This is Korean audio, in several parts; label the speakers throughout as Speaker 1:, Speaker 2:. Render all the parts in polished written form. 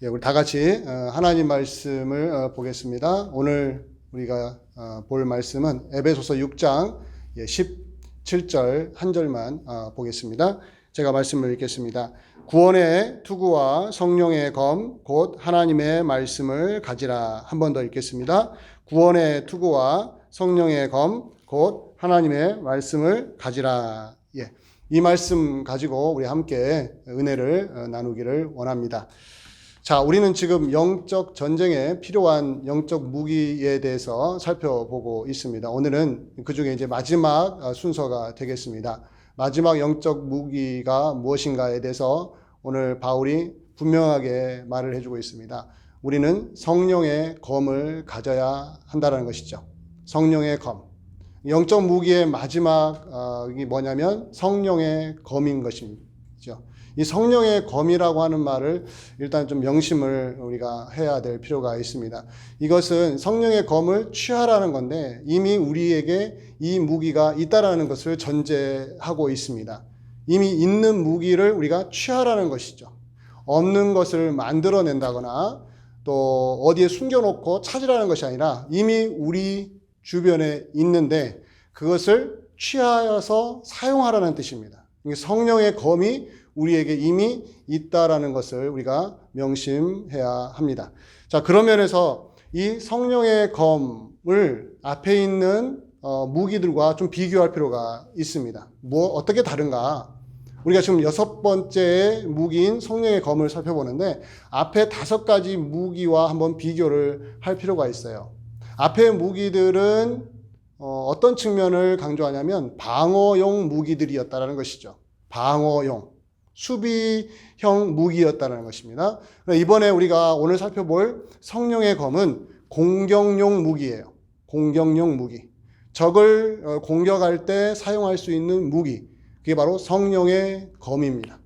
Speaker 1: 우리 다 같이 하나님 말씀을 보겠습니다. 오늘 우리가 볼 말씀은 에베소서 6장 17절 한 절만 보겠습니다. 제가 말씀을 읽겠습니다. 구원의 투구와 성령의 검 곧 하나님의 말씀을 가지라. 한 번 더 읽겠습니다. 구원의 투구와 성령의 검 곧 하나님의 말씀을 가지라. 이 말씀 가지고 우리 함께 은혜를 나누기를 원합니다. 자, 우리는 지금 영적 전쟁에 필요한 영적 무기에 대해서 살펴보고 있습니다. 오늘은 그 중에 이제 마지막 순서가 되겠습니다. 마지막 영적 무기가 무엇인가에 대해서 오늘 바울이 분명하게 말을 해주고 있습니다. 우리는 성령의 검을 가져야 한다는 것이죠. 성령의 검. 영적 무기의 마지막이 뭐냐면 성령의 검인 것이죠. 이 성령의 검이라고 하는 말을 일단 좀 명심을 우리가 해야 될 필요가 있습니다. 이것은 성령의 검을 취하라는 건데 이미 우리에게 이 무기가 있다라는 것을 전제하고 있습니다. 이미 있는 무기를 우리가 취하라는 것이죠. 없는 것을 만들어낸다거나 또 어디에 숨겨놓고 찾으라는 것이 아니라 이미 우리 주변에 있는데 그것을 취하여서 사용하라는 뜻입니다. 성령의 검이 우리에게 이미 있다라는 것을 우리가 명심해야 합니다. 자, 그런 면에서 이 성령의 검을 앞에 있는 무기들과 좀 비교할 필요가 있습니다. 어떻게 다른가? 우리가 지금 6번째 무기인 성령의 검을 살펴보는데 앞에 5가지 무기와 한번 비교를 할 필요가 있어요. 앞의 무기들은 어떤 측면을 강조하냐면 방어용 무기들이었다라는 것이죠. 방어용. 수비형 무기였다는 것입니다. 이번에 우리가 오늘 살펴볼 성령의 검은 공격용 무기예요. 공격용 무기. 적을 공격할 때 사용할 수 있는 무기. 그게 바로 성령의 검입니다.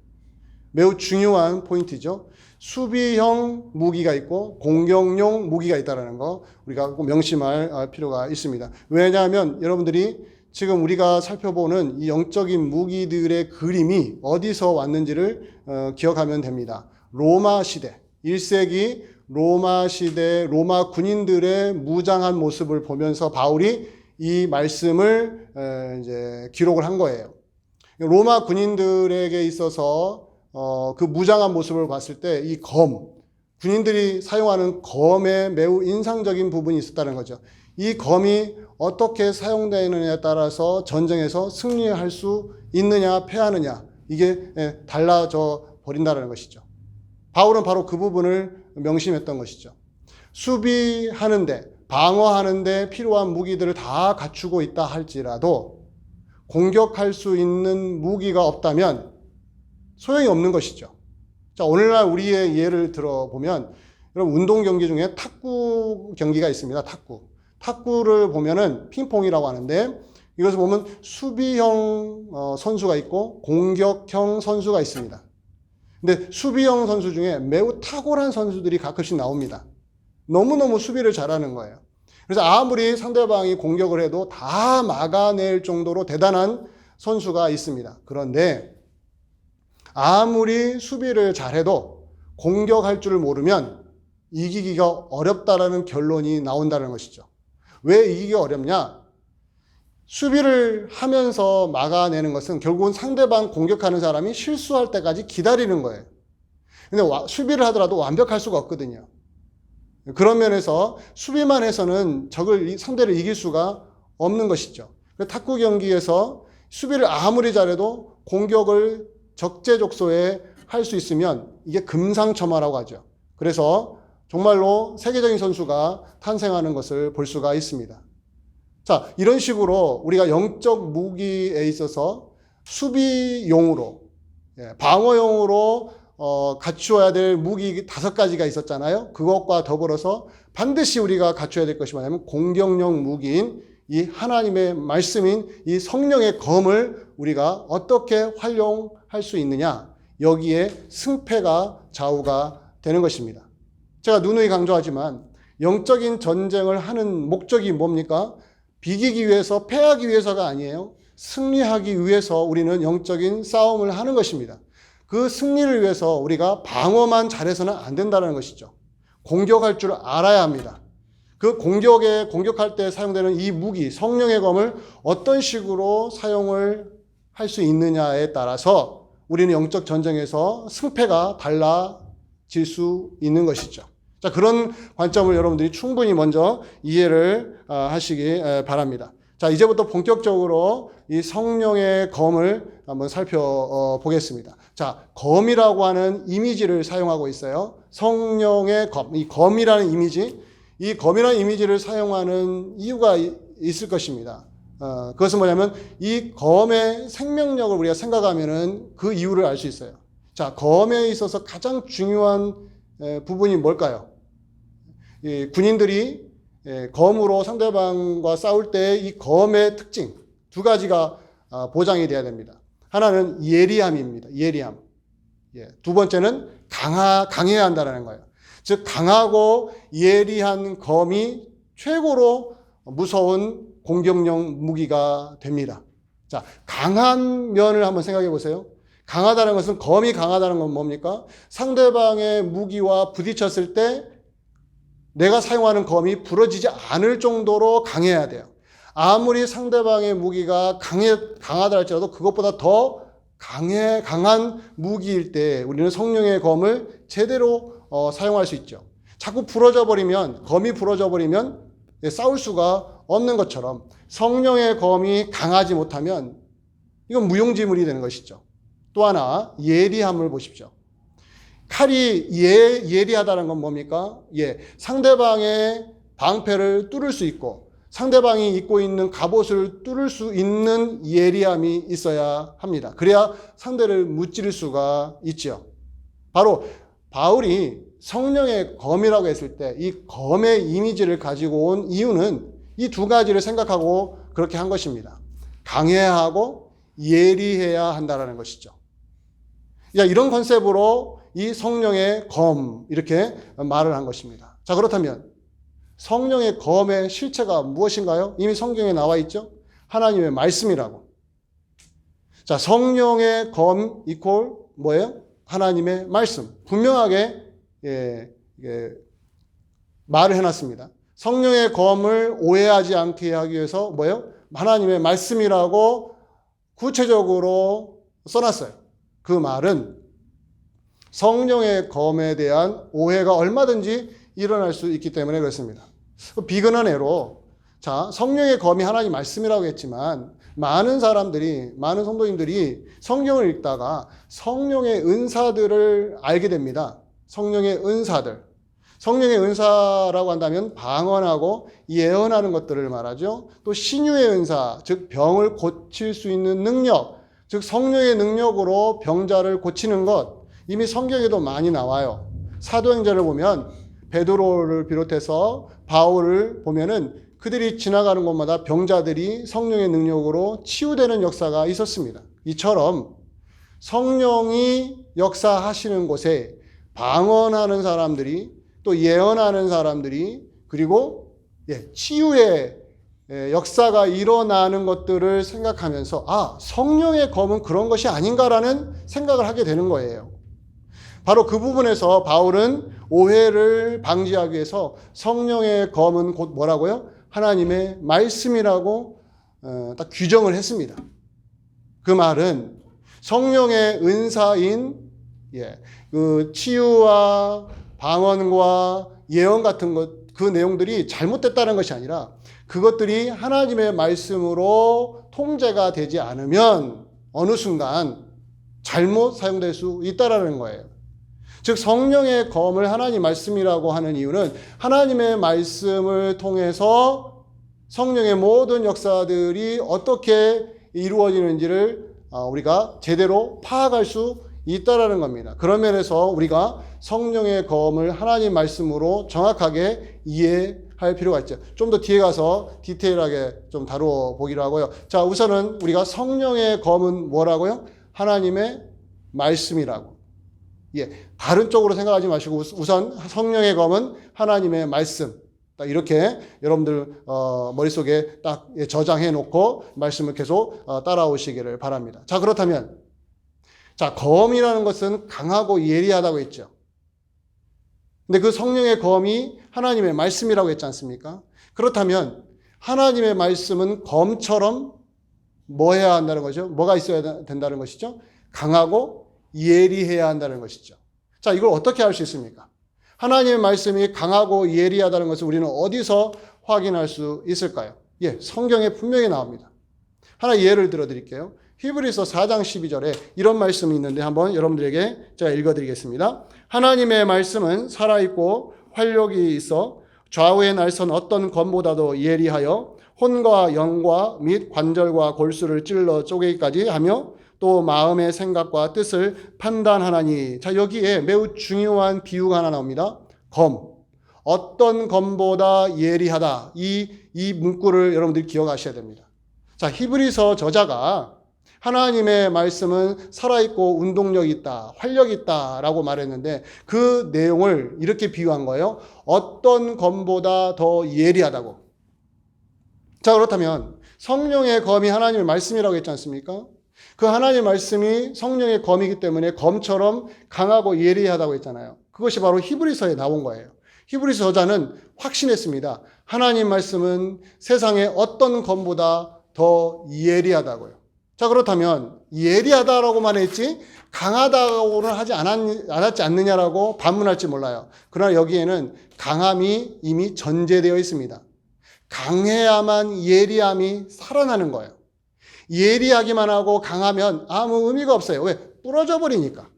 Speaker 1: 매우 중요한 포인트죠. 수비형 무기가 있고 공격용 무기가 있다는 거 우리가 꼭 명심할 필요가 있습니다. 왜냐하면 여러분들이 지금 우리가 살펴보는 이 영적인 무기들의 그림이 어디서 왔는지를 기억하면 됩니다. 로마 시대, 1세기 로마 시대 로마 군인들의 무장한 모습을 보면서 바울이 이 말씀을 이제 기록을 한 거예요. 로마 군인들에게 있어서 그 무장한 모습을 봤을 때 이 검, 군인들이 사용하는 검에 매우 인상적인 부분이 있었다는 거죠. 이 검이 어떻게 사용되느냐에 따라서 전쟁에서 승리할 수 있느냐 패하느냐 이게 달라져 버린다는 것이죠. 바울은 바로 그 부분을 명심했던 것이죠. 수비하는데 방어하는데 필요한 무기들을 다 갖추고 있다 할지라도 공격할 수 있는 무기가 없다면 소용이 없는 것이죠. 자, 오늘날 우리의 예를 들어보면 여러분 운동 경기 중에 탁구 경기가 있습니다. 탁구를 보면은 핑퐁이라고 하는데 이것을 보면 수비형 선수가 있고 공격형 선수가 있습니다. 근데 수비형 선수 중에 매우 탁월한 선수들이 가끔씩 나옵니다. 너무너무 수비를 잘하는 거예요. 그래서 아무리 상대방이 공격을 해도 다 막아낼 정도로 대단한 선수가 있습니다. 그런데 아무리 수비를 잘해도 공격할 줄을 모르면 이기기가 어렵다라는 결론이 나온다는 것이죠. 왜 이기기가 어렵냐? 수비를 하면서 막아내는 것은 결국은 상대방 공격하는 사람이 실수할 때까지 기다리는 거예요. 근데 수비를 하더라도 완벽할 수가 없거든요. 그런 면에서 수비만 해서는 상대를 이길 수가 없는 것이죠. 탁구 경기에서 수비를 아무리 잘해도 공격을 적재적소에 할 수 있으면 이게 금상첨화라고 하죠. 그래서 정말로 세계적인 선수가 탄생하는 것을 볼 수가 있습니다. 자, 이런 식으로 우리가 영적 무기에 있어서 수비용으로, 방어용으로 갖추어야 될 무기 5가지가 있었잖아요. 그것과 더불어서 반드시 우리가 갖춰야 될 것이 뭐냐면 공격용 무기인 이 하나님의 말씀인 이 성령의 검을 우리가 어떻게 활용할 수 있느냐, 여기에 승패가 좌우가 되는 것입니다. 제가 누누이 강조하지만 영적인 전쟁을 하는 목적이 뭡니까? 비기기 위해서, 패하기 위해서가 아니에요. 승리하기 위해서 우리는 영적인 싸움을 하는 것입니다. 그 승리를 위해서 우리가 방어만 잘해서는 안 된다는 것이죠. 공격할 줄 알아야 합니다. 그 공격할 때 사용되는 이 무기, 성령의 검을 어떤 식으로 사용을 할 수 있느냐에 따라서 우리는 영적 전쟁에서 승패가 달라질 수 있는 것이죠. 자, 그런 관점을 여러분들이 충분히 먼저 이해를 하시기 바랍니다. 자, 이제부터 본격적으로 이 성령의 검을 한번 살펴보겠습니다. 자, 검이라고 하는 이미지를 사용하고 있어요. 성령의 검, 이 검이라는 이미지를 사용하는 이유가 있을 것입니다. 그것은 뭐냐면 이 검의 생명력을 우리가 생각하면은 그 이유를 알 수 있어요. 자, 검에 있어서 가장 중요한 부분이 뭘까요? 이 군인들이 검으로 상대방과 싸울 때 이 검의 특징 두 가지가 보장이 돼야 됩니다. 하나는 예리함입니다. 예리함. 두 번째는 강해야 한다는 거예요. 즉 강하고 예리한 검이 최고로 무서운 공격용 무기가 됩니다. 자, 강한 면을 한번 생각해 보세요. 강하다는 것은 검이 강하다는 건 뭡니까? 상대방의 무기와 부딪혔을 때 내가 사용하는 검이 부러지지 않을 정도로 강해야 돼요. 아무리 상대방의 무기가 강하다 할지라도 그것보다 더 강한 무기일 때 우리는 성령의 검을 제대로 사용할 수 있죠. 자꾸 검이 부러져 버리면 싸울 수가 없는 것처럼 성령의 검이 강하지 못하면 이건 무용지물이 되는 것이죠. 또 하나 예리함을 보십시오. 칼이 예리하다는 건 뭡니까? 상대방의 방패를 뚫을 수 있고 상대방이 입고 있는 갑옷을 뚫을 수 있는 예리함이 있어야 합니다. 그래야 상대를 무찌를 수가 있죠. 바로 바울이 성령의 검이라고 했을 때 이 검의 이미지를 가지고 온 이유는 이 두 가지를 생각하고 그렇게 한 것입니다. 강해야 하고 예리해야 한다는 것이죠. 이런 컨셉으로 이 성령의 검 이렇게 말을 한 것입니다. 자, 그렇다면 성령의 검의 실체가 무엇인가요? 이미 성경에 나와 있죠. 하나님의 말씀이라고. 자, 성령의 검 이퀄 뭐예요? 하나님의 말씀. 분명하게 말을 해놨습니다. 성령의 검을 오해하지 않게 하기 위해서 뭐예요? 하나님의 말씀이라고 구체적으로 써놨어요. 그 말은 성령의 검에 대한 오해가 얼마든지 일어날 수 있기 때문에 그렇습니다. 비근한 예로, 자, 성령의 검이 하나님 말씀이라고 했지만 많은 성도님들이 성경을 읽다가 성령의 은사들을 알게 됩니다. 성령의 은사라고 한다면 방언하고 예언하는 것들을 말하죠. 또 신유의 은사, 즉 병을 고칠 수 있는 능력, 즉 성령의 능력으로 병자를 고치는 것, 이미 성경에도 많이 나와요. 사도행전을 보면 베드로를 비롯해서 바울을 보면은 그들이 지나가는 곳마다 병자들이 성령의 능력으로 치유되는 역사가 있었습니다. 이처럼 성령이 역사하시는 곳에 방언하는 사람들이 또 예언하는 사람들이 그리고 치유의 역사가 일어나는 것들을 생각하면서 성령의 검은 그런 것이 아닌가라는 생각을 하게 되는 거예요. 바로 그 부분에서 바울은 오해를 방지하기 위해서 성령의 검은 곧 뭐라고요? 하나님의 말씀이라고 딱 규정을 했습니다. 그 말은 성령의 은사인 그 치유와 방언과 예언 같은 것, 그 내용들이 잘못됐다는 것이 아니라 그것들이 하나님의 말씀으로 통제가 되지 않으면 어느 순간 잘못 사용될 수 있다라는 거예요. 즉 성령의 검을 하나님 말씀이라고 하는 이유는 하나님의 말씀을 통해서 성령의 모든 역사들이 어떻게 이루어지는지를 우리가 제대로 파악할 수 있다라는 겁니다. 그런 면에서 우리가 성령의 검을 하나님 말씀으로 정확하게 이해할 필요가 있죠. 좀 더 뒤에 가서 디테일하게 좀 다루어 보기로 하고요. 자, 우선은 우리가 성령의 검은 뭐라고요? 하나님의 말씀이라고. 다른 쪽으로 생각하지 마시고 우선 성령의 검은 하나님의 말씀. 이렇게 여러분들 머릿속에 딱 저장해 놓고 말씀을 계속 따라오시기를 바랍니다. 자, 그렇다면 자, 검이라는 것은 강하고 예리하다고 했죠. 근데 그 성령의 검이 하나님의 말씀이라고 했지 않습니까? 그렇다면 하나님의 말씀은 검처럼 뭐 해야 한다는 거죠? 뭐가 있어야 된다는 것이죠? 강하고 예리해야 한다는 것이죠. 자, 이걸 어떻게 할 수 있습니까? 하나님의 말씀이 강하고 예리하다는 것을 우리는 어디서 확인할 수 있을까요? 예, 성경에 분명히 나옵니다. 하나 예를 들어 드릴게요. 히브리서 4장 12절에 이런 말씀이 있는데 한번 여러분들에게 제가 읽어드리겠습니다. 하나님의 말씀은 살아있고 활력이 있어 좌우의 날선 어떤 검보다도 예리하여 혼과 영과 및 관절과 골수를 찔러 쪼개기까지 하며 또 마음의 생각과 뜻을 판단하나니. 자, 여기에 매우 중요한 비유가 하나 나옵니다. 검. 어떤 검보다 예리하다. 이 문구를 여러분들이 기억하셔야 됩니다. 자, 히브리서 저자가 하나님의 말씀은 살아있고 운동력이 있다, 활력이 있다라고 말했는데 그 내용을 이렇게 비유한 거예요. 어떤 검보다 더 예리하다고. 자, 그렇다면 성령의 검이 하나님의 말씀이라고 했지 않습니까? 그 하나님의 말씀이 성령의 검이기 때문에 검처럼 강하고 예리하다고 했잖아요. 그것이 바로 히브리서에 나온 거예요. 히브리서 저자는 확신했습니다. 하나님 말씀은 세상의 어떤 검보다 더 예리하다고요. 자, 그렇다면 예리하다라고만 했지 강하다고는 하지 않았지 않느냐라고 반문할지 몰라요. 그러나 여기에는 강함이 이미 전제되어 있습니다. 강해야만 예리함이 살아나는 거예요. 예리하기만 하고 강하면 아무 의미가 없어요. 왜? 부러져 버리니까.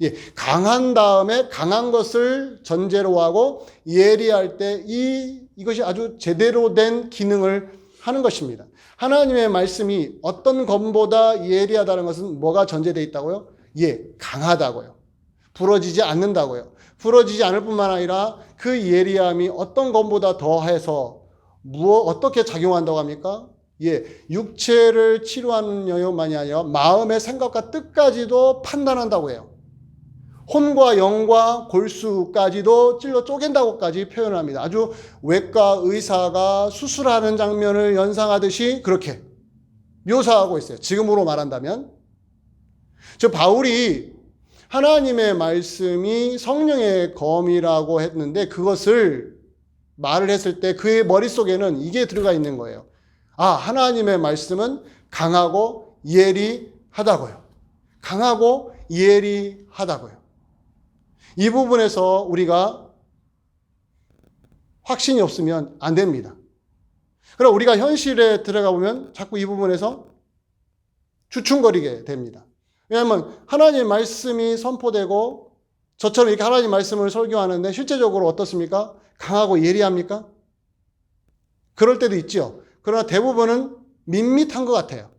Speaker 1: 예, 강한 다음에 강한 것을 전제로 하고 예리할 때 이것이 아주 제대로 된 기능을 하는 것입니다. 하나님의 말씀이 어떤 검보다 예리하다는 것은 뭐가 전제되어 있다고요? 예, 강하다고요. 부러지지 않는다고요. 부러지지 않을 뿐만 아니라 그 예리함이 어떤 검보다 더해서 어떻게 작용한다고 합니까? 예, 육체를 치료하는 영역만이 아니라 마음의 생각과 뜻까지도 판단한다고 해요. 혼과 영과 골수까지도 찔러 쪼갠다고까지 표현합니다. 아주 외과 의사가 수술하는 장면을 연상하듯이 그렇게 묘사하고 있어요. 지금으로 말한다면. 저 바울이 하나님의 말씀이 성령의 검이라고 했는데 그것을 말을 했을 때 그의 머릿속에는 이게 들어가 있는 거예요. 아, 하나님의 말씀은 강하고 예리하다고요. 강하고 예리하다고요. 이 부분에서 우리가 확신이 없으면 안 됩니다. 그럼 우리가 현실에 들어가 보면 자꾸 이 부분에서 주춤거리게 됩니다. 왜냐하면 하나님 말씀이 선포되고 저처럼 이렇게 하나님 말씀을 설교하는데 실제적으로 어떻습니까? 강하고 예리합니까? 그럴 때도 있죠. 그러나 대부분은 밋밋한 것 같아요.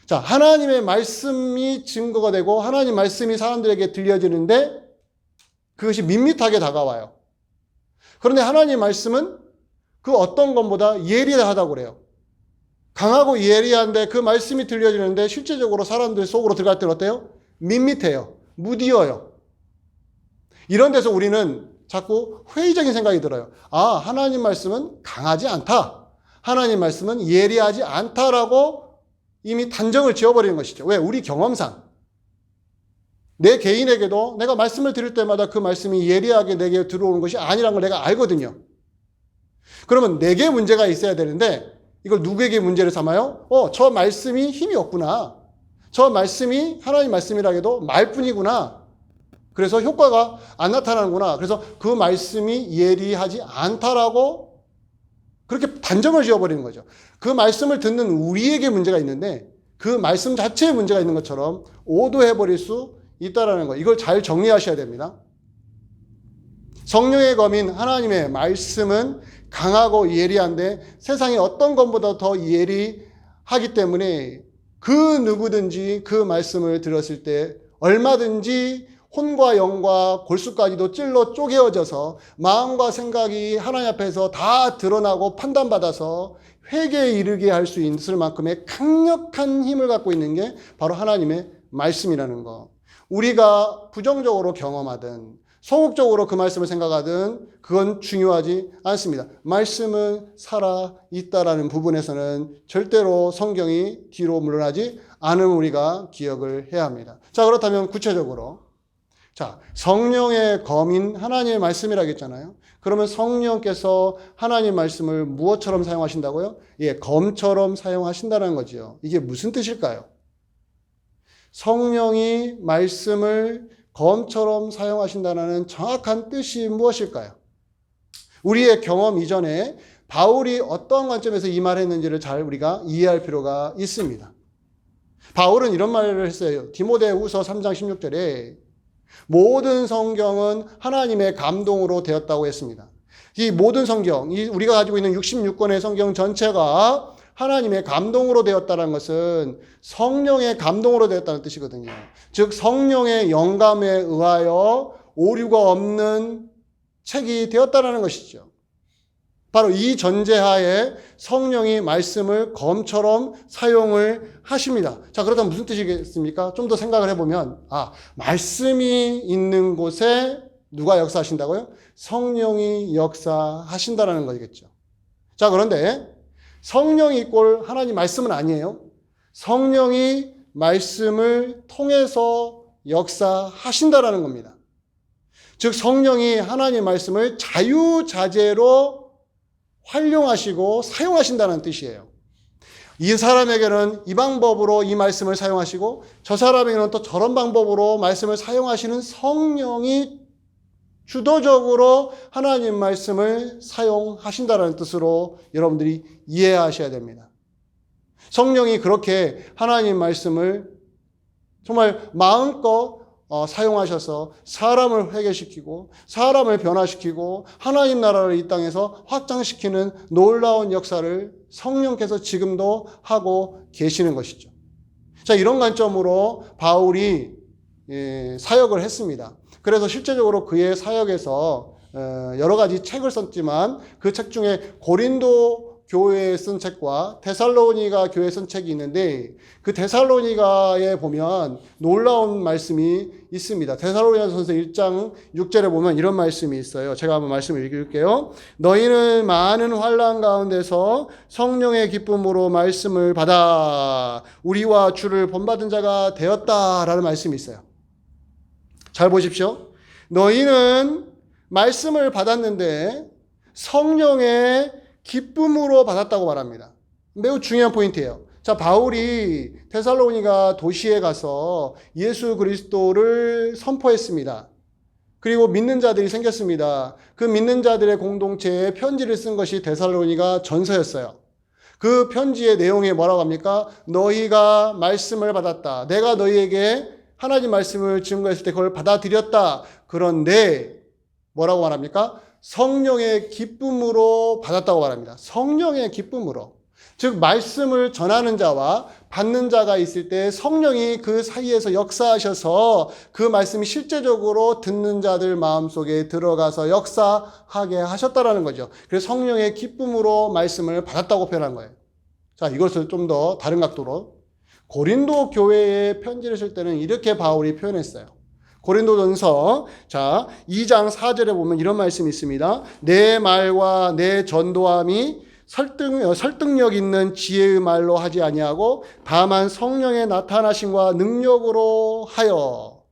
Speaker 1: 자, 하나님의 말씀이 증거가 되고 하나님 말씀이 사람들에게 들려지는데 그것이 밋밋하게 다가와요. 그런데 하나님 말씀은 그 어떤 것보다 예리하다고 그래요. 강하고 예리한데 그 말씀이 들려지는데 실제적으로 사람들 속으로 들어갈 때는 어때요? 밋밋해요. 무디어요. 이런 데서 우리는 자꾸 회의적인 생각이 들어요. 아, 하나님 말씀은 강하지 않다. 하나님 말씀은 예리하지 않다라고 이미 단정을 지어버리는 것이죠. 왜? 우리 경험상. 내 개인에게도 내가 말씀을 드릴 때마다 그 말씀이 예리하게 내게 들어오는 것이 아니라는 걸 내가 알거든요. 그러면 내게 문제가 있어야 되는데 이걸 누구에게 문제를 삼아요? 저 말씀이 힘이 없구나. 저 말씀이 하나님 말씀이라 해도 말뿐이구나. 그래서 효과가 안 나타나는구나. 그래서 그 말씀이 예리하지 않다라고 그렇게 단정을 지어버리는 거죠. 그 말씀을 듣는 우리에게 문제가 있는데 그 말씀 자체에 문제가 있는 것처럼 오도해버릴 수 있다는 거. 이걸 잘 정리하셔야 됩니다. 성령의 검인 하나님의 말씀은 강하고 예리한데 세상의 어떤 것보다 더 예리하기 때문에 그 누구든지 그 말씀을 들었을 때 얼마든지 혼과 영과 골수까지도 찔러 쪼개어져서 마음과 생각이 하나님 앞에서 다 드러나고 판단받아서 회개에 이르게 할 수 있을 만큼의 강력한 힘을 갖고 있는 게 바로 하나님의 말씀이라는 거. 우리가 부정적으로 경험하든 소극적으로 그 말씀을 생각하든 그건 중요하지 않습니다. 말씀은 살아있다라는 부분에서는 절대로 성경이 뒤로 물러나지 아는 우리가 기억을 해야 합니다. 자, 그렇다면 구체적으로 자, 성령의 검인 하나님의 말씀이라고 했잖아요. 그러면 성령께서 하나님 말씀을 무엇처럼 사용하신다고요? 예, 검처럼 사용하신다는 거죠. 이게 무슨 뜻일까요? 성령이 말씀을 검처럼 사용하신다는 정확한 뜻이 무엇일까요? 우리의 경험 이전에 바울이 어떠한 관점에서 이 말을 했는지를 잘 우리가 이해할 필요가 있습니다. 바울은 이런 말을 했어요. 디모데후서 3장 16절에 모든 성경은 하나님의 감동으로 되었다고 했습니다. 이 모든 성경, 우리가 가지고 있는 66권의 성경 전체가 하나님의 감동으로 되었다는 것은 성령의 감동으로 되었다는 뜻이거든요. 즉 성령의 영감에 의하여 오류가 없는 책이 되었다는 것이죠. 바로 이 전제하에 성령이 말씀을 검처럼 사용을 하십니다. 자, 그렇다면 무슨 뜻이겠습니까? 좀 더 생각을 해보면, 말씀이 있는 곳에 누가 역사하신다고요? 성령이 역사하신다는 거겠죠. 자, 그런데 성령이 이꼴 하나님 말씀은 아니에요. 성령이 말씀을 통해서 역사하신다는 겁니다. 즉 성령이 하나님 말씀을 자유자재로 활용하시고 사용하신다는 뜻이에요. 이 사람에게는 이 방법으로 이 말씀을 사용하시고 저 사람에게는 또 저런 방법으로 말씀을 사용하시는 성령이 주도적으로 하나님 말씀을 사용하신다는 뜻으로 여러분들이 이해하셔야 됩니다. 성령이 그렇게 하나님 말씀을 정말 마음껏 사용하셔서 사람을 회개시키고 사람을 변화시키고 하나님 나라를 이 땅에서 확장시키는 놀라운 역사를 성령께서 지금도 하고 계시는 것이죠. 자, 이런 관점으로 바울이 사역을 했습니다. 그래서 실제적으로 그의 사역에서 여러 가지 책을 썼지만 그 책 중에 고린도 교회에 쓴 책과 데살로니가 교회에 쓴 책이 있는데 그 데살로니가에 보면 놀라운 말씀이 있습니다. 데살로니가전서 1장 6절에 보면 이런 말씀이 있어요. 제가 한번 말씀을 읽을게요. 너희는 많은 환난 가운데서 성령의 기쁨으로 말씀을 받아 우리와 주를 본받은 자가 되었다라는 말씀이 있어요. 잘 보십시오. 너희는 말씀을 받았는데 성령의 기쁨으로 받았다고 말합니다. 매우 중요한 포인트예요. 자, 바울이 데살로니가 도시에 가서 예수 그리스도를 선포했습니다. 그리고 믿는 자들이 생겼습니다. 그 믿는 자들의 공동체에 편지를 쓴 것이 데살로니가 전서였어요. 그 편지의 내용이 뭐라고 합니까? 너희가 말씀을 받았다. 내가 너희에게 하나님 말씀을 증거했을 때 그걸 받아들였다. 그런데 뭐라고 말합니까? 성령의 기쁨으로 받았다고 말합니다. 성령의 기쁨으로. 즉 말씀을 전하는 자와 받는 자가 있을 때 성령이 그 사이에서 역사하셔서 그 말씀이 실제적으로 듣는 자들 마음속에 들어가서 역사하게 하셨다라는 거죠. 그래서 성령의 기쁨으로 말씀을 받았다고 표현한 거예요. 자, 이것을 좀 더 다른 각도로 고린도 교회에 편지를 쓸 때는 이렇게 바울이 표현했어요. 고린도전서 2장 4절에 보면 이런 말씀이 있습니다. 내 말과 내 전도함이 설득력 있는 지혜의 말로 하지 아니하고 다만 성령의 나타나심과 능력으로 하여.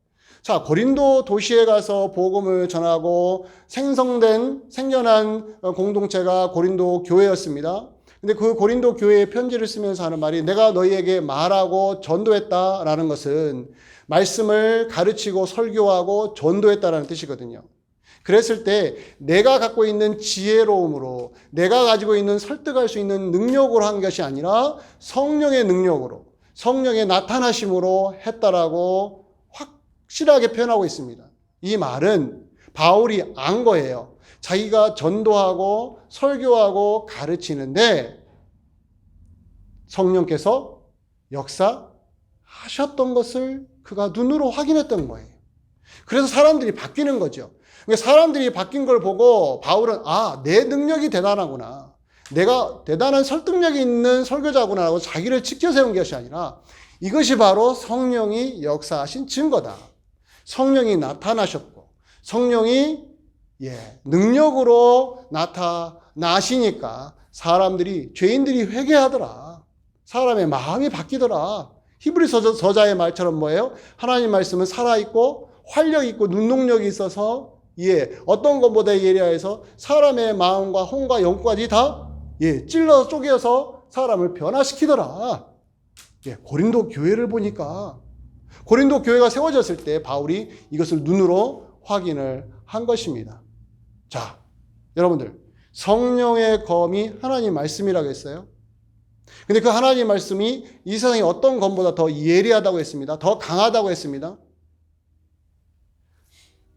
Speaker 1: 자, 고린도 도시에 가서 복음을 전하고 생겨난 공동체가 고린도 교회였습니다. 근데 그 고린도 교회에 편지를 쓰면서 하는 말이 내가 너희에게 말하고 전도했다라는 것은 말씀을 가르치고 설교하고 전도했다라는 뜻이거든요. 그랬을 때 내가 갖고 있는 지혜로움으로 내가 가지고 있는 설득할 수 있는 능력으로 한 것이 아니라 성령의 능력으로 성령의 나타나심으로 했다라고 확실하게 표현하고 있습니다. 이 말은 바울이 안 거예요. 자기가 전도하고 설교하고 가르치는데 성령께서 역사하셨던 것을 그가 눈으로 확인했던 거예요. 그래서 사람들이 바뀌는 거죠. 사람들이 바뀐 걸 보고 바울은 내 능력이 대단하구나. 내가 대단한 설득력이 있는 설교자구나 하고 자기를 지켜 세운 것이 아니라 이것이 바로 성령이 역사하신 증거다. 성령이 나타나셨고 성령이 능력으로 나타나시니까 사람들이 죄인들이 회개하더라. 사람의 마음이 바뀌더라. 히브리서 저자의 말처럼 뭐예요? 하나님 말씀은 살아있고 활력 있고 눈동력이 있어서 어떤 것보다 예리하여서 사람의 마음과 혼과 영까지 다 찔러 쪼개서 사람을 변화시키더라. 고린도 교회를 보니까 고린도 교회가 세워졌을 때 바울이 이것을 눈으로 확인을 한 것입니다. 자, 여러분들, 성령의 검이 하나님 말씀이라고 했어요. 근데 그 하나님 말씀이 이 세상에 어떤 검보다 더 예리하다고 했습니다. 더 강하다고 했습니다.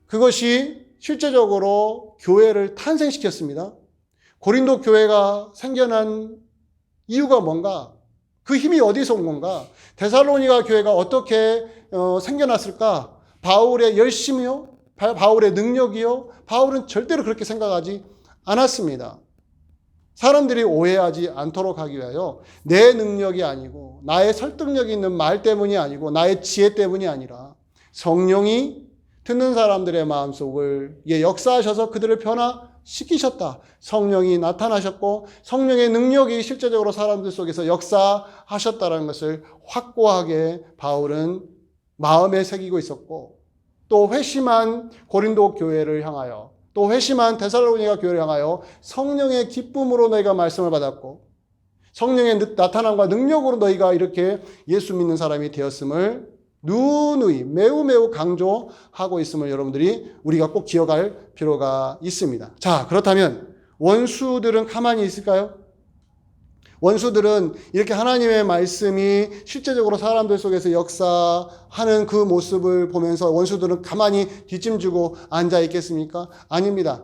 Speaker 1: 그것이 실제적으로 교회를 탄생시켰습니다. 고린도 교회가 생겨난 이유가 뭔가? 그 힘이 어디서 온 건가? 데살로니가 교회가 어떻게 생겨났을까? 바울의 열심이요? 바울의 능력이요? 바울은 절대로 그렇게 생각하지 않았습니다. 사람들이 오해하지 않도록 하기 위하여 내 능력이 아니고 나의 설득력 있는 말 때문이 아니고 나의 지혜 때문이 아니라 성령이 듣는 사람들의 마음속을 역사하셔서 그들을 변화시키셨다. 성령이 나타나셨고 성령의 능력이 실제적으로 사람들 속에서 역사하셨다는 것을 확고하게 바울은 마음에 새기고 있었고, 또 회심한 고린도 교회를 향하여, 또 회심한 데살로니가 교회를 향하여 성령의 기쁨으로 너희가 말씀을 받았고 성령의 나타남과 능력으로 너희가 이렇게 예수 믿는 사람이 되었음을 누누이 매우 강조하고 있음을 여러분들이 우리가 꼭 기억할 필요가 있습니다. 자, 그렇다면 원수들은 가만히 있을까요? 원수들은 이렇게 하나님의 말씀이 실제적으로 사람들 속에서 역사하는 그 모습을 보면서 원수들은 가만히 뒷짐지고 앉아 있겠습니까? 아닙니다.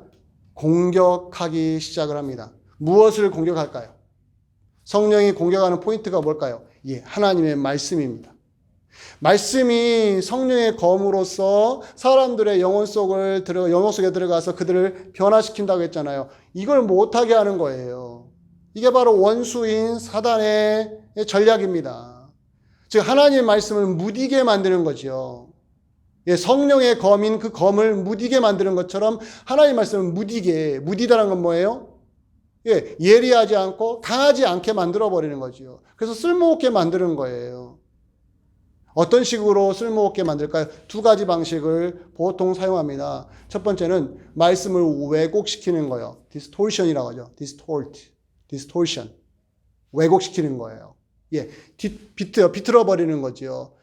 Speaker 1: 공격하기 시작을 합니다. 무엇을 공격할까요? 성령이 공격하는 포인트가 뭘까요? 하나님의 말씀입니다. 말씀이 성령의 검으로서 사람들의 영혼 속에 들어가서 그들을 변화시킨다고 했잖아요. 이걸 못하게 하는 거예요. 이게 바로 원수인 사단의 전략입니다. 즉 하나님의 말씀을 무디게 만드는 거죠. 성령의 검인 그 검을 무디게 만드는 것처럼 하나님의 말씀을 무디다라는 건 뭐예요? 예리하지 않고 강하지 않게 만들어버리는 거죠. 그래서 쓸모없게 만드는 거예요. 어떤 식으로 쓸모없게 만들까요? 두 가지 방식을 보통 사용합니다. 첫 번째는 말씀을 왜곡시키는 거예요. distortion이라고 하죠. distortion. 왜곡시키는 거예요. 비틀어 버리는 거죠.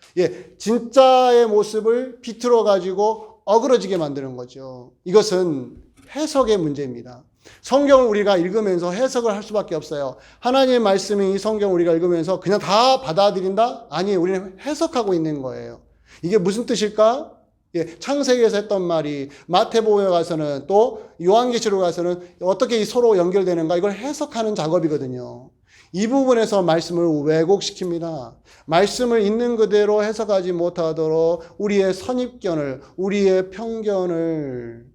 Speaker 1: 진짜의 모습을 비틀어 가지고 어그러지게 만드는 거죠. 이것은 해석의 문제입니다. 성경을 우리가 읽으면서 해석을 할 수밖에 없어요. 하나님의 말씀이 이 성경을 우리가 읽으면서 그냥 다 받아들인다? 아니에요. 우리는 해석하고 있는 거예요. 이게 무슨 뜻일까? 창세기에서 했던 말이 마태복음에 가서는 또 요한계시록 가서는 어떻게 서로 연결되는가 이걸 해석하는 작업이거든요. 이 부분에서 말씀을 왜곡시킵니다. 말씀을 있는 그대로 해석하지 못하도록 우리의 선입견을, 우리의 편견을,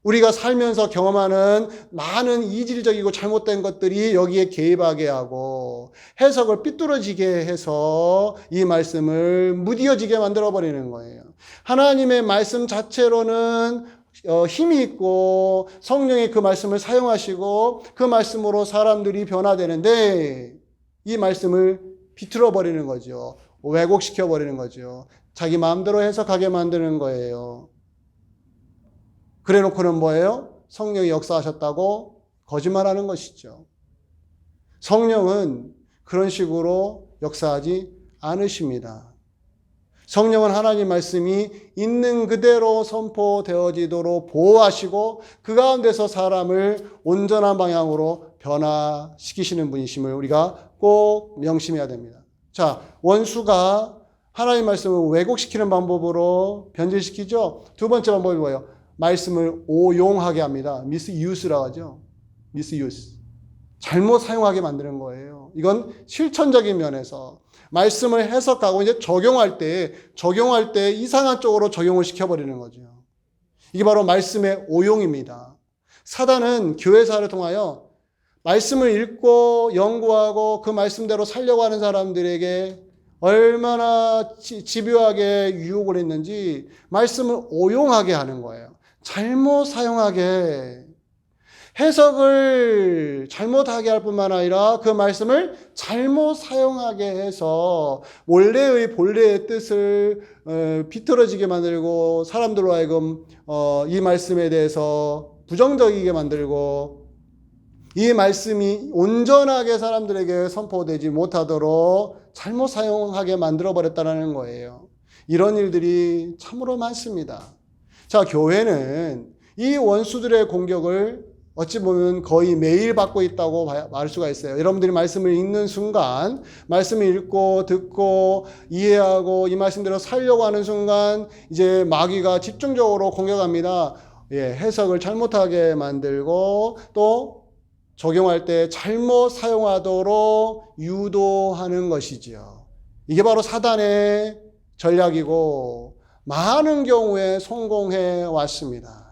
Speaker 1: 우리가 살면서 경험하는 많은 이질적이고 잘못된 것들이 여기에 개입하게 하고 해석을 삐뚤어지게 해서 이 말씀을 무디어지게 만들어버리는 거예요. 하나님의 말씀 자체로는 힘이 있고 성령이 그 말씀을 사용하시고 그 말씀으로 사람들이 변화되는데 이 말씀을 비틀어버리는 거죠. 왜곡시켜버리는 거죠. 자기 마음대로 해석하게 만드는 거예요. 그래 놓고는 뭐예요? 성령이 역사하셨다고 거짓말하는 것이죠. 성령은 그런 식으로 역사하지 않으십니다. 성령은 하나님 말씀이 있는 그대로 선포되어지도록 보호하시고 그 가운데서 사람을 온전한 방향으로 변화시키시는 분이심을 우리가 꼭 명심해야 됩니다. 자, 원수가 하나님 말씀을 왜곡시키는 방법으로 변질시키죠. 두 번째 방법이 뭐예요? 말씀을 오용하게 합니다. misuse라고 하죠. misuse. 잘못 사용하게 만드는 거예요. 이건 실천적인 면에서 말씀을 해석하고 이제 적용할 때 이상한 쪽으로 적용을 시켜버리는 거죠. 이게 바로 말씀의 오용입니다. 사단은 교회사를 통하여 말씀을 읽고 연구하고 그 말씀대로 살려고 하는 사람들에게 얼마나 집요하게 유혹을 했는지 말씀을 오용하게 하는 거예요. 잘못 사용하게, 해석을 잘못하게 할 뿐만 아니라 그 말씀을 잘못 사용하게 해서 원래의 본래의 뜻을 비틀어지게 만들고 사람들로 하여금 이 말씀에 대해서 부정적이게 만들고 이 말씀이 온전하게 사람들에게 선포되지 못하도록 잘못 사용하게 만들어버렸다는 거예요. 이런 일들이 참으로 많습니다. 자, 교회는 이 원수들의 공격을 어찌 보면 거의 매일 받고 있다고 말할 수가 있어요. 여러분들이 말씀을 읽는 순간, 말씀을 읽고 듣고 이해하고 이 말씀대로 살려고 하는 순간 이제 마귀가 집중적으로 공격합니다. 해석을 잘못하게 만들고 또 적용할 때 잘못 사용하도록 유도하는 것이지요. 이게 바로 사단의 전략이고 많은 경우에 성공해 왔습니다.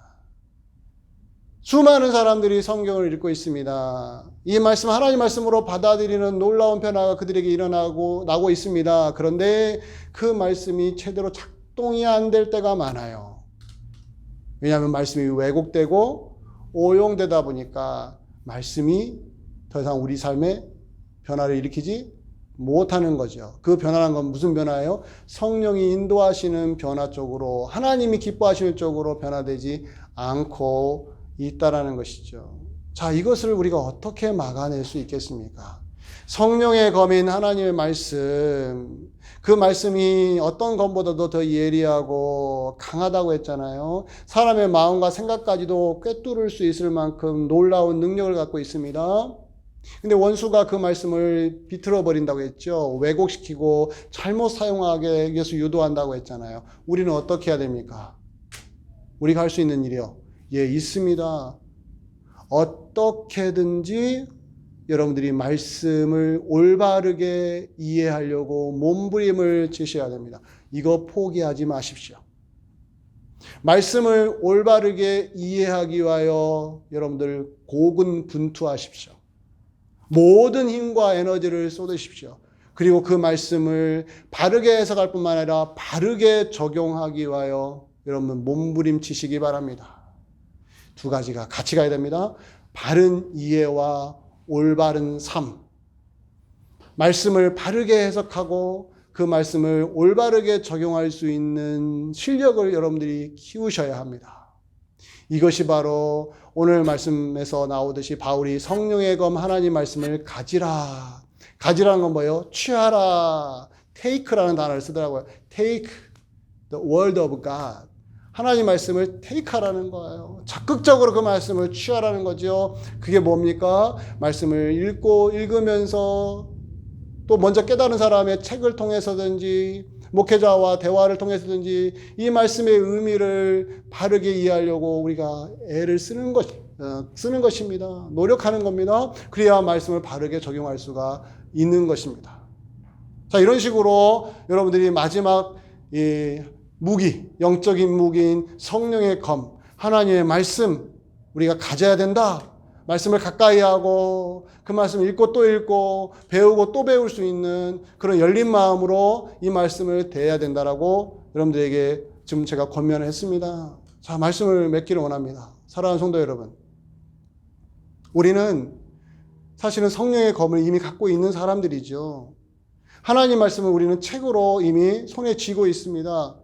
Speaker 1: 수많은 사람들이 성경을 읽고 있습니다. 이 말씀 하나님 말씀으로 받아들이는 놀라운 변화가 그들에게 나고 있습니다. 그런데 그 말씀이 제대로 작동이 안 될 때가 많아요. 왜냐하면 말씀이 왜곡되고 오용되다 보니까 말씀이 더 이상 우리 삶에 변화를 일으키지 못하는 거죠. 그 변화란 건 무슨 변화예요? 성령이 인도하시는 변화 쪽으로, 하나님이 기뻐하시는 쪽으로 변화되지 않고 있다라는 것이죠. 자, 이것을 우리가 어떻게 막아낼 수 있겠습니까? 성령의 검인 하나님의 말씀, 그 말씀이 어떤 검보다도 더 예리하고 강하다고 했잖아요. 사람의 마음과 생각까지도 꿰뚫을 수 있을 만큼 놀라운 능력을 갖고 있습니다. 근데 원수가 그 말씀을 비틀어 버린다고 했죠. 왜곡시키고 잘못 사용하게 위해서 유도한다고 했잖아요. 우리는 어떻게 해야 됩니까? 우리가 할 수 있는 일이요. 있습니다. 어떻게든지 여러분들이 말씀을 올바르게 이해하려고 몸부림을 치셔야 됩니다. 이거 포기하지 마십시오. 말씀을 올바르게 이해하기 위하여 여러분들 고군분투하십시오. 모든 힘과 에너지를 쏟으십시오. 그리고 그 말씀을 바르게 해석할 뿐만 아니라 바르게 적용하기 위하여 여러분 몸부림치시기 바랍니다. 두 가지가 같이 가야 됩니다. 바른 이해와 올바른 삶. 말씀을 바르게 해석하고 그 말씀을 올바르게 적용할 수 있는 실력을 여러분들이 키우셔야 합니다. 이것이 바로 오늘 말씀에서 나오듯이 바울이 성령의 검 하나님 말씀을 가지라. 가지라는 건 뭐예요? 취하라. take라는 단어를 쓰더라고요. take the word of God. 하나님 말씀을 테이크하라는 거예요. 적극적으로 그 말씀을 취하라는 거죠. 그게 뭡니까? 말씀을 읽으면서 또 먼저 깨달은 사람의 책을 통해서든지 목회자와 대화를 통해서든지 이 말씀의 의미를 바르게 이해하려고 우리가 애를 쓰는 것입니다. 노력하는 겁니다. 그래야 말씀을 바르게 적용할 수가 있는 것입니다. 자, 이런 식으로 여러분들이 마지막 무기, 영적인 무기인 성령의 검, 하나님의 말씀 우리가 가져야 된다. 말씀을 가까이 하고 그 말씀을 읽고 또 읽고 배우고 또 배울 수 있는 그런 열린 마음으로 이 말씀을 대해야 된다라고 여러분들에게 지금 제가 권면을 했습니다. 자, 말씀을 맺기를 원합니다. 사랑하는 성도 여러분, 우리는 사실은 성령의 검을 이미 갖고 있는 사람들이죠. 하나님 말씀을 우리는 책으로 이미 손에 쥐고 있습니다.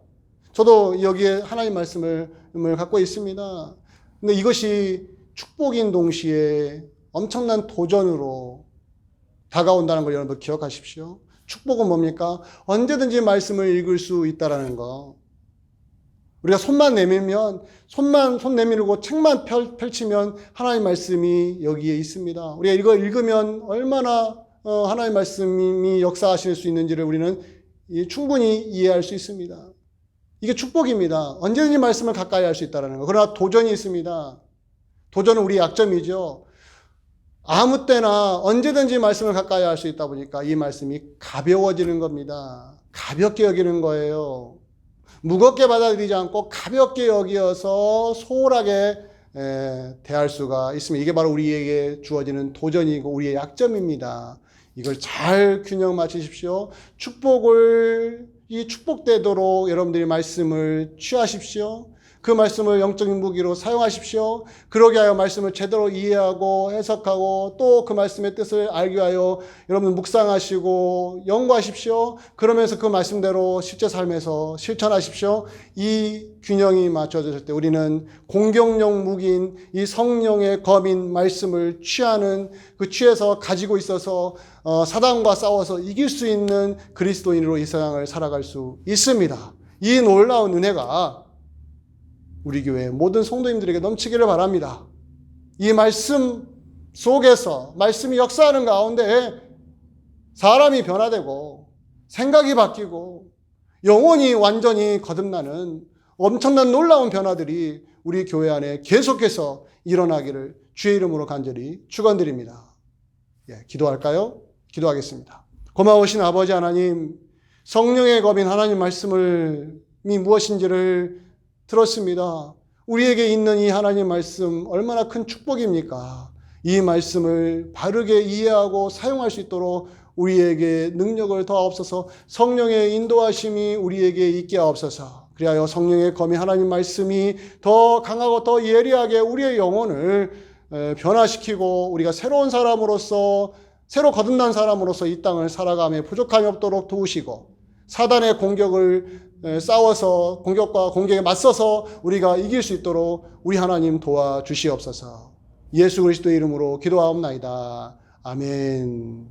Speaker 1: 저도 여기에 하나님 말씀을 갖고 있습니다. 근데 이것이 축복인 동시에 엄청난 도전으로 다가온다는 걸 여러분 기억하십시오. 축복은 뭡니까? 언제든지 말씀을 읽을 수 있다는 거. 우리가 손만 내밀면, 손 내밀고 책만 펼치면 하나님 말씀이 여기에 있습니다. 우리가 이거 읽으면 얼마나 하나님 말씀이 역사하실 수 있는지를 우리는 충분히 이해할 수 있습니다. 이게 축복입니다. 언제든지 말씀을 가까이 할 수 있다는 거. 그러나 도전이 있습니다. 도전은 우리 약점이죠. 아무 때나 언제든지 말씀을 가까이 할 수 있다 보니까 이 말씀이 가벼워지는 겁니다. 가볍게 여기는 거예요. 무겁게 받아들이지 않고 가볍게 여기어서 소홀하게 대할 수가 있습니다. 이게 바로 우리에게 주어지는 도전이고 우리의 약점입니다. 이걸 잘 균형 맞추십시오. 이 축복되도록 여러분들이 말씀을 취하십시오. 그 말씀을 영적인 무기로 사용하십시오. 그러게 하여 말씀을 제대로 이해하고 해석하고 또 그 말씀의 뜻을 알게 하여 여러분 묵상하시고 연구하십시오. 그러면서 그 말씀대로 실제 삶에서 실천하십시오. 이 균형이 맞춰졌을 때 우리는 공격용 무기인 이 성령의 검인 말씀을 취해서 가지고 있어서 사단과 싸워서 이길 수 있는 그리스도인으로 이 세상을 살아갈 수 있습니다. 이 놀라운 은혜가 우리 교회 모든 성도님들에게 넘치기를 바랍니다. 이 말씀 속에서 말씀이 역사하는 가운데 사람이 변화되고 생각이 바뀌고 영혼이 완전히 거듭나는 엄청난 놀라운 변화들이 우리 교회 안에 계속해서 일어나기를 주의 이름으로 간절히 축원드립니다. 기도할까요? 기도하겠습니다. 고마우신 아버지 하나님, 성령의 검인 하나님 말씀이 무엇인지를 들었습니다. 우리에게 있는 이 하나님 말씀 얼마나 큰 축복입니까? 이 말씀을 바르게 이해하고 사용할 수 있도록 우리에게 능력을 더하옵소서. 성령의 인도하심이 우리에게 있게 하옵소서. 그리하여 성령의 검이 하나님 말씀이 더 강하고 더 예리하게 우리의 영혼을 변화시키고 우리가 새로운 사람으로서 새로 거듭난 사람으로서 이 땅을 살아가며 부족함이 없도록 도우시고 사단의 공격을 싸워서 공격과 공격에 맞서서 우리가 이길 수 있도록 우리 하나님 도와주시옵소서. 예수 그리스도의 이름으로 기도하옵나이다. 아멘.